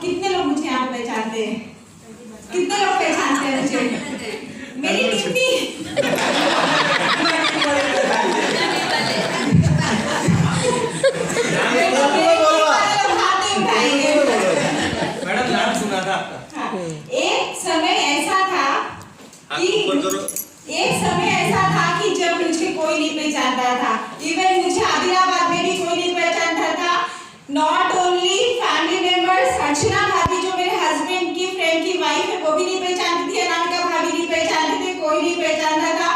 कितने लोग मुझे यहाँ पे पहचानते हैं? कितने लोग पहचानते हैं मुझे? मेरी टिप्पी मैडम नाम सुना था आपका। एक समय ऐसा था कि जब मुझे कोई नहीं पहचानता था। इवन मुझे आदिलाबाद में भी कोई नहीं पहचानता था। नॉट ओनली फैमिली मेंबर्स, अर्चना भाभी जो मेरे हस्बैंड की फ्रेंड की वाइफ है वो भी नहीं पहचानती थी, अनामिका भाभी नहीं पहचानते थे, कोई नहीं पहचानता था।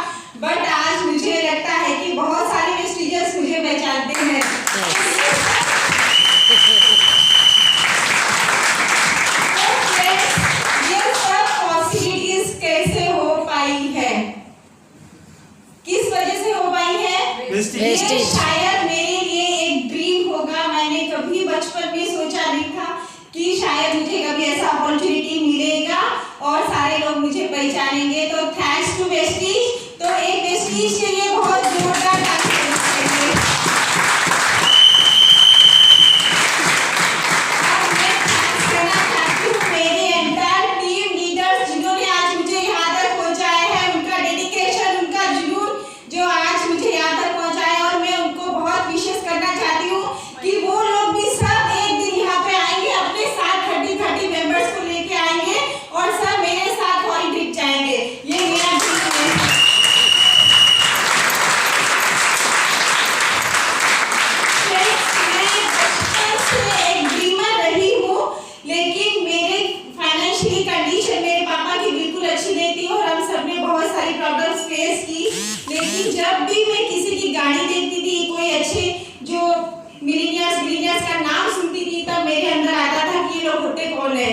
बट आज मुझे लगता है कि बहुत सारे वेस्टिजर्स मुझे पहचानते हैं। किस वजह से हो पाई है? शायद मेरे लिए एक ड्रीम होगा। मैंने कभी बचपन में सोचा नहीं था कि शायद मुझे कभी ऐसा अपॉर्चुनिटी मिलेगा और सारे लोग मुझे पहचानेंगे। तो थैंक्स टू वेस्टीज। तो एक वेस्टीज के लिए बहुत जोरदार ताली बजाइए। और मैं थैंक्स करना चाहती हूँ मेरे एंटायर टीम लीडर्स जिन्होंने आज मुझे यहाँ तक पहुँचाया है। उनका डेडिकेशन, उनका जुनून जो आज मुझे यहाँ तक पहुँचाया। और मैं उनको बहुत विशेष करना चाहती हूँ कि वो लोग भी सब एक दिन यहाँ पे आएंगे, अपने साथ 30 मेंबर्स को लेके आएंगे और सब मेरे साथ फॉरेन ट्रिप जाएंगे। ये मेरा ड्रीम है। मैं बचपन से एक ड्रीमर रही हूँ, लेकिन मेरे फाइनेंशियली कंडीशन मेरे पापा की बिल्कुल अच्छी नहीं थी और हम सब ने बहुत सारी प्रॉब्लम्स फेस की। लेकिन जब भी मैं किसी की गाड़ी देखती थी, कोई अच्छे जो मिलीनियर्स का नाम सुनती थी, तब मेरे अंदर आता था कि ये लोग होते कौन है,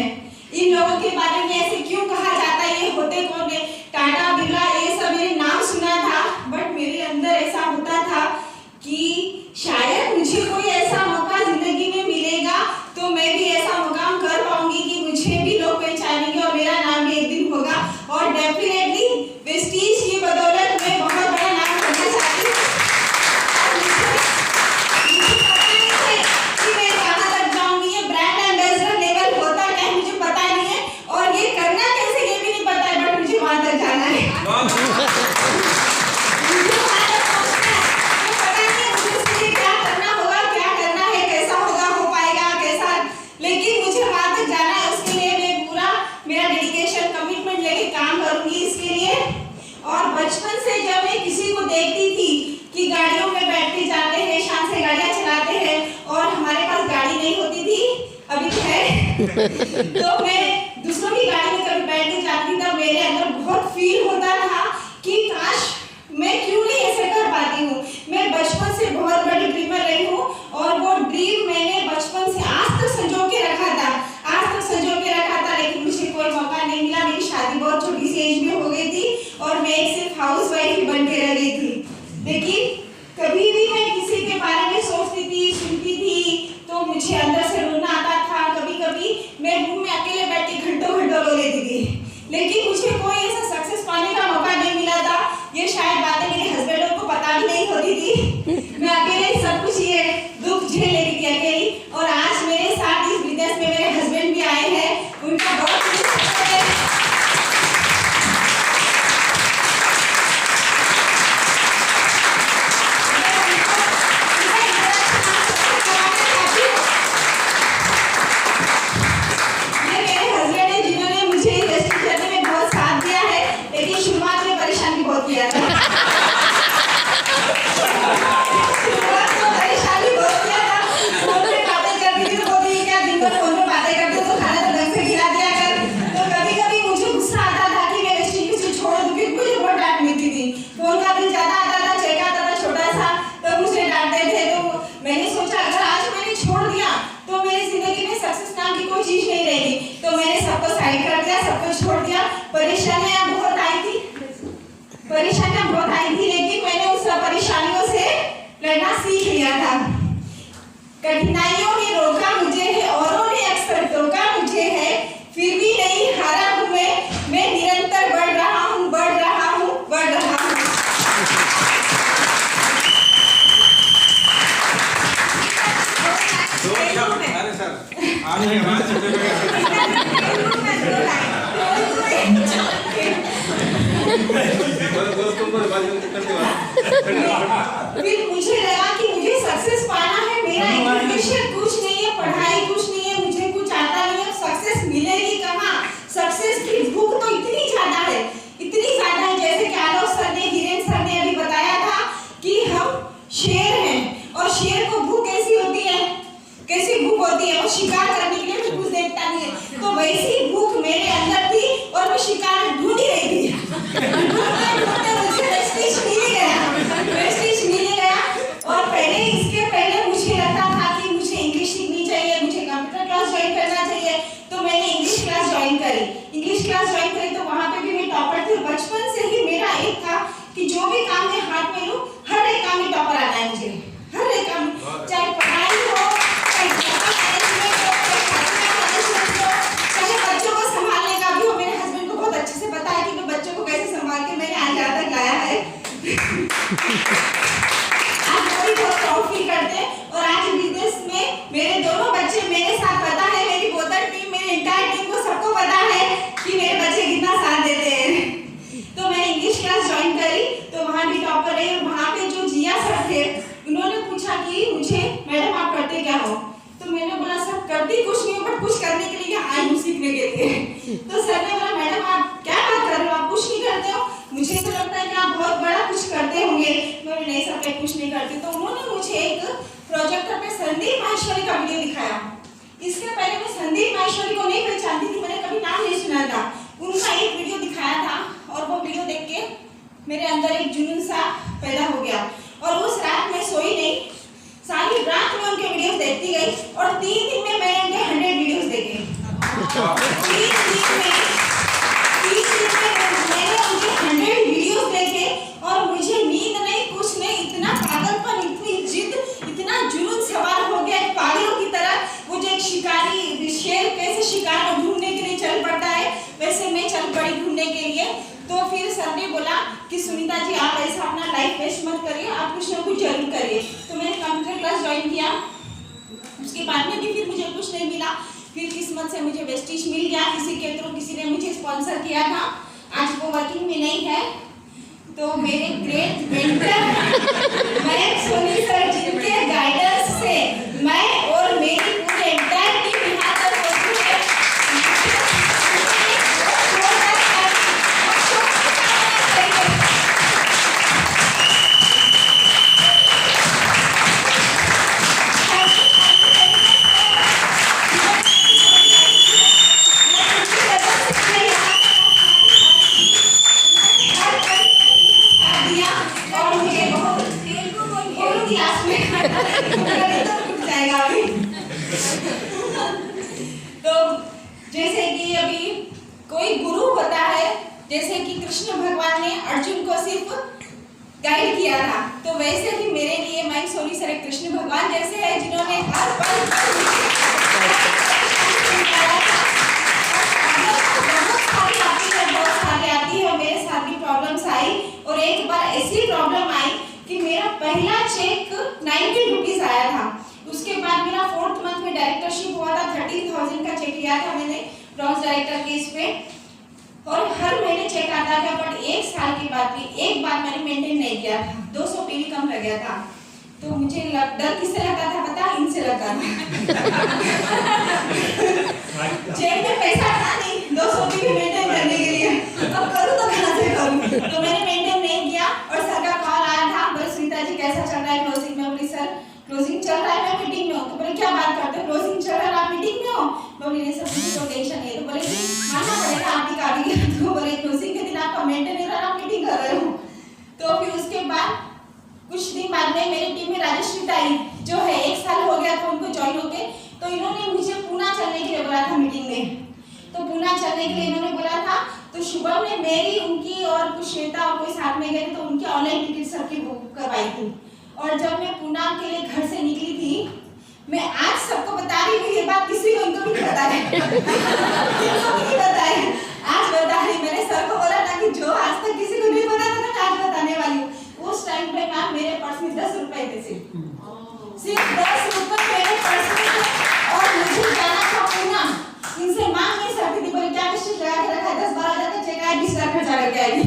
इन लोगों के बारे में ऐसे क्यों कहा जाता है, ये होते कौन है। टाटा बिरला ये सब मेरे नाम सुना था, बट मेरे अंदर ऐसा होता था कि शायद मुझे कोई ऐसा मौका जिंदगी में मिलेगा तो मैं भी ऐसा मुकाम कर पाऊंगी कि मुझे भी लोग पहचानेंगे और मेरा नाम भी एक दिन होगा। और डेफिनेटली वेस्टीज की बदौलत मैं बहुत बड़ा नाम करना चाहती हूँ। मुझे पता नहीं है कि मैं कहाँ तक जाऊंगी। ये ब्रांड एम्बेसडर लेवल होता क्या है मुझे पता नहीं है, और ये करना कैसे ये भी नहीं पता है, बट मुझे वहां तक जाना है। मुझे वहां तक पहुंचना है। मुझे पता नहीं है मुझे उसके लिए क्या करना होगा, क्या करना है, कैसा होगा, हो पाएगा कैसा, लेकिन मुझे वहां तक जाना है। उसके लिए मैं पूरा मेरा डेडिकेशन कमिटमेंट लेके काम करूंगी इसके लिए। और बचपन से जब मैं किसी को देखती थी कि गाड़ियों में बैठ के जाते हैं, शान से गाड़ियां चलाते हैं, और हमारे पास गाड़ी नहीं होती थी, अभी तो है तो मैं दूसरों की गाड़ी में कभी बैठ के जाती, तब मेरे अंदर बहुत फील होता था कि काश मैं क्यों नहीं ऐसे कर पाती हूँ। मैं बचपन से बहुत बड़ी ड्रीमर रही हूँ और वो ड्रीम मैंने बचपन से आज तक संजो के रखा था, लेकिन मुझे कोई मौका नहीं मिला। मेरी शादी बहुत छोटी सी एज में हो गई थी और मैं एक सिर्फ हाउस वाइफ ही बन के रह गई थी। लेकिन कभी भी मैं किसी के बारे में सोचती थी, सुनती थी, तो मुझे अंदर से रोना आता था। कभी कभी मैं रूम में अकेले बैठ के घंटों रो लेती थी, लेकिन मुझे कोई ऐसा सक्सेस पाने का मौका नहीं मिला था। ये शायद बातें मेरे हस्बैंड को पता भी नहीं होती थी। मैं अकेले सब कुछ ये दुख झेल लेती थी अकेली। और आज मेरे साथ इस बिजनेस में मेरे हस्बैंड भी आए हैं, उनका बहुत परेशानियां बहुत आई थी, लेकिन मैंने उस परेशानियों से लड़ना सीख लिया था। कठिनाइयों ने रोका मुझे है, औरों ने अक्सर टोका मुझे है, फिर भी नहीं हारा हूँ मैं निरंतर बढ़ रहा हूँ। अरे सर, आज फिर मुझे लगा कि मुझे सक्सेस पाना है, मेरा एजुकेशन कुछ नहीं है, पढ़ाई कुछ नहीं है, मुझे कुछ आता नहीं है, सक्सेस मिलेगी कहाँ? सक्सेस की भूख तो इतनी ज्यादा है, जैसे कि आलोक सर ने, हिरेन सर ने अभी बताया था कि हम शेर हैं और शेर को भूख कैसी होती है? वो शिकार करने के लिए भी कुछ देखता नहीं है। तो वैसी भूख मेरे अंदर थी और मैं शिकार ढूंढ ही रही थी। ढूंढते मुझे वेस्टिज मिल गया और इसके पहले मुझे लगता था कि मुझे इंग्लिश सीखनी चाहिए, मुझे कंप्यूटर क्लास ज्वाइन करना चाहिए। तो मैंने इंग्लिश क्लास ज्वाइन करी तो वहाँ पे भी मैं टॉपर थी। बचपन से ही मेरा एक था कि जो भी काम मैं हाथ में लूँ, हर एक काम में टॉपर आना है मुझे, हर एक काम, चाहे पढ़ाई हो, चाहे बच्चों को संभालने का भी हो। मेरे हस्बैंड को बहुत अच्छे से पता है कि मैं बच्चों को कैसे संभाल के मैंने आज यहाँ तक लाया है। आज वो भी बहुत प्राउड फील करते हैं और आज बिजनेस में मेरे दोनों बच्चे मेरे साथ, पता है मेरी बोधर टीम, मेरी एंटायर टीम को सबको पता है कि मेरे बच्चे कितना साथ देते हैं। तो मैंने इंग्लिश क्लास ज्वाइन करी तो वहाँ भी टॉपर रही। और वहाँ पे जो जिया सर थे, उन्होंने पूछा कि मुझे, मैडम आप करते क्या हो? तो मैंने बोला सर करती कुछ नहीं हो, बट कुछ करने के लिए आई हूँ, सीखने के लिए। तो सर ने बोला मैडम आप क्या बात कर रहे हो, आप कुछ नहीं करते हो? मुझे तो लगता है कि आप बहुत बड़ा कुछ करते होंगे। मैंने नहीं सर मैं कुछ नहीं करती। तो उन्होंने मुझे एक प्रोजेक्टर पे संदीप माहेश्वरी का वीडियो दिखाया। इसके पहले मैं संदीप माहेश्वरी को नहीं पहचानती थी, मैंने कभी नाम नहीं सुना था। उनका एक वीडियो दिखाया था और वो वीडियो देख के मेरे अंदर एक जुनून सा पैदा हो गया और उस रात मैं सोई नहीं, सारी रात में उनके वीडियोस देखती गई और 3 दिन में मैंने उनके 100 वीडियोस देखे। 3 दिन में मैंने उनके 100 वीडियोस देखे और मुझे नींद नहीं, कुछ नहीं, इतना पागलपन, इतनी जिद, इतना जुनून सवार हो गया एक पागलों की तरह। वो जो एक शिकारी शेर कैसे शिकार को ढूंढने के लिए चल पड़ता है, वैसे मैं चल पड़ी ढूंढने के लिए। तो फिर सर ने बोला कि सुनीता जी आप ऐसा अपना लाइफ वेस्ट मत करिए, आप कुछ ना कुछ जरूर करिए। तो मैंने कंप्यूटर क्लास ज्वाइन किया। उसके बाद में भी फिर मुझे कुछ नहीं मिला। फिर किस्मत से मुझे वेस्टिज मिल गया, किसी के थ्रू किसी ने मुझे स्पॉन्सर किया था। आज वो वर्किंग में नहीं है। तो मेरे great mentor Mayank Soni sir, जिनके गाइडेंस से मैं और मेरी पूरी एंटायर टीम यहाँ तक पहुंची है। तो जैसे कि अभी कोई गुरु होता है, जैसे कि कृष्ण भगवान ने अर्जुन को सिर्फ गाइड किया था, तो वैसे ही मेरे लिए मयंक सोनी सर एक कृष्ण भगवान जैसे हैं, जिन्होंने हर पल बहुत सारी आती है और मेरे साथ भी प्रॉब्लम्स आई। और एक बार ऐसी प्रॉब्लम आई कि मेरा पहला चेक 90 रुपीज आया था। उसके बाद मेरा 4th मंथ में डायरेक्टरशिप हुआ था, 13,000 का चेक लिया था मैंने ब्रॉन्ज डायरेक्टर के इस पे, और हर महीने चेक आता था। बट 1 साल के बाद भी एक बार मैंने मेंटेन नहीं किया था, 200 पीवी कम लग गया था। तो मुझे डर किससे लगता था पता? इनसे लगता था। जेब में पैसा था नहीं 200 पीवी मेंटेन करने के लिए, अब करूँ तो कहाँ से करूँ? तो मैंने मेंटेन नहीं किया और सर का कॉल आया था, बोले सुनीता जी कैसा चल रहा है क्लोजिंग में? बोली सर क्लोजिंग चल रहा है, मैं मीटिंग में हूँ। तो बोले क्या बात करते हो, क्लोजिंग चल रहा है आप मीटिंग में हो? बोले नहीं सर मुझे तो टेंशन है। तो बोले मानना पड़ेगा आप भी काबिल है। तो बोले क्लोजिंग के दिन आपका मेंटेन नहीं रहा, आप मीटिंग कर रहे हो। तो फिर उसके बाद कुछ दिन बाद में मेरी टीम में राजश्री ताई जो है 1 साल हो गया था उनको ज्वाइन होके, तो इन्होंने मुझे पुणे चलने के लिए बोला था मीटिंग में। तो पुणे चलने के लिए इन्होंने बोला था, तो शुभम ने मेरी, उनकी और कुछ श्वेता और कोई साथ में गए तो उनकी ऑनलाइन टिकट सबकी बुक करवाई थी। और जब मैं पुणे के लिए घर से निकली थी, मैं आज सबको बता रही हूँ ये बात, किसी को इनको भी पता है इनको भी पता है, आज बता रही। मैंने सर को बोला ना कि जो आज तक किसी को नहीं पता था ना, आज बताने वाली हूँ। उस टाइम पे मैम मेरे पर्स में 10 रुपए थे, सिर्फ 10 रुपए मेरे पर्स में थे और मुझे जाना था पुणे। इनसे मांग नहीं सकती थी, बोले क्या विशेष लगा के रखा है, 10-12 हज़ार का चेक आया, 20 लाख खर्चा करके आएगी।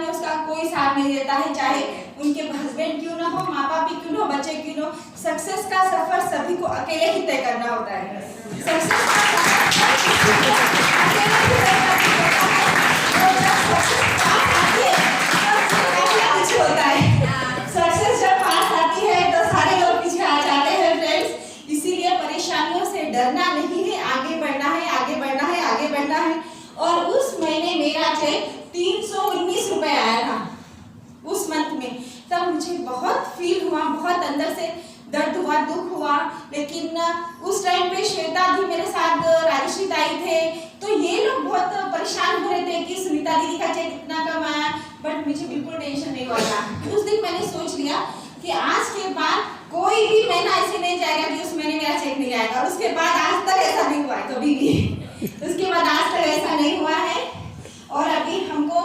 में उसका कोई साथ नहीं देता है, चाहे उनके हस्बैंड क्यों ना हो, माँ बाप भी क्यों ना हो, बच्चे क्यों ना हो। सक्सेस का सफर सभी को अकेले ही तय करना होता है। सक्सेस का सफर अकेले ही तय करना होता है। और जब सक्सेस पास आती है तब काफी कुछ होता है। सक्सेस जब पास आती है तो सारे लोग पीछे आ जाते हैं फ्रेंड्स। इसीलिए परेशानियों से डरना नहीं है, आगे बढ़ना है, आगे बढ़ना है, आगे बढ़ना है। और उस महीने मेरा चेक 319 रुपए आया था उस मंथ में। तब मुझे बहुत फील हुआ, बहुत अंदर से दर्द हुआ, दुख हुआ। लेकिन उस टाइम पे श्वेता भी मेरे साथ, राजेश्री ताई थे, तो ये लोग बहुत परेशान हो रहे थे कि सुनीता दीदी का चेक इतना कम आया, बट मुझे बिल्कुल टेंशन नहीं हुआ। उस दिन मैंने सोच लिया कि आज के बाद कोई भी महीना ऐसे नहीं जाएगा कि उस महीने मेरा चेक नहीं आएगा। और उसके बाद आज तक ऐसा नहीं हुआ है कभी भी। उसके बाद आज तक ऐसा नहीं हुआ है। और अभी हमको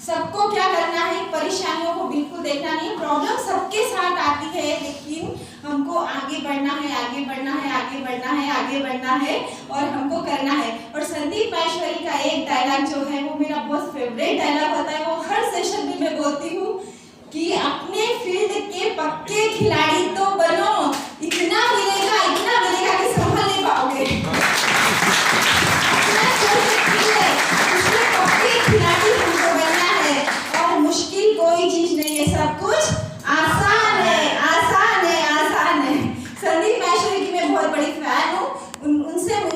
सबको क्या करना है, परेशानियों को बिल्कुल देखना नहीं। प्रॉब्लम सबके साथ आती है, लेकिन हमको आगे बढ़ना है, आगे बढ़ना है, आगे बढ़ना है, आगे बढ़ना है और हमको करना है। और संदीप माहेश्वरी का एक डायलॉग जो है वो मेरा बहुत फेवरेट डायलॉग होता है। वो हर सेशन में मैं बोलती हूँ कि अपने फील्ड के पक्के खिलाड़ी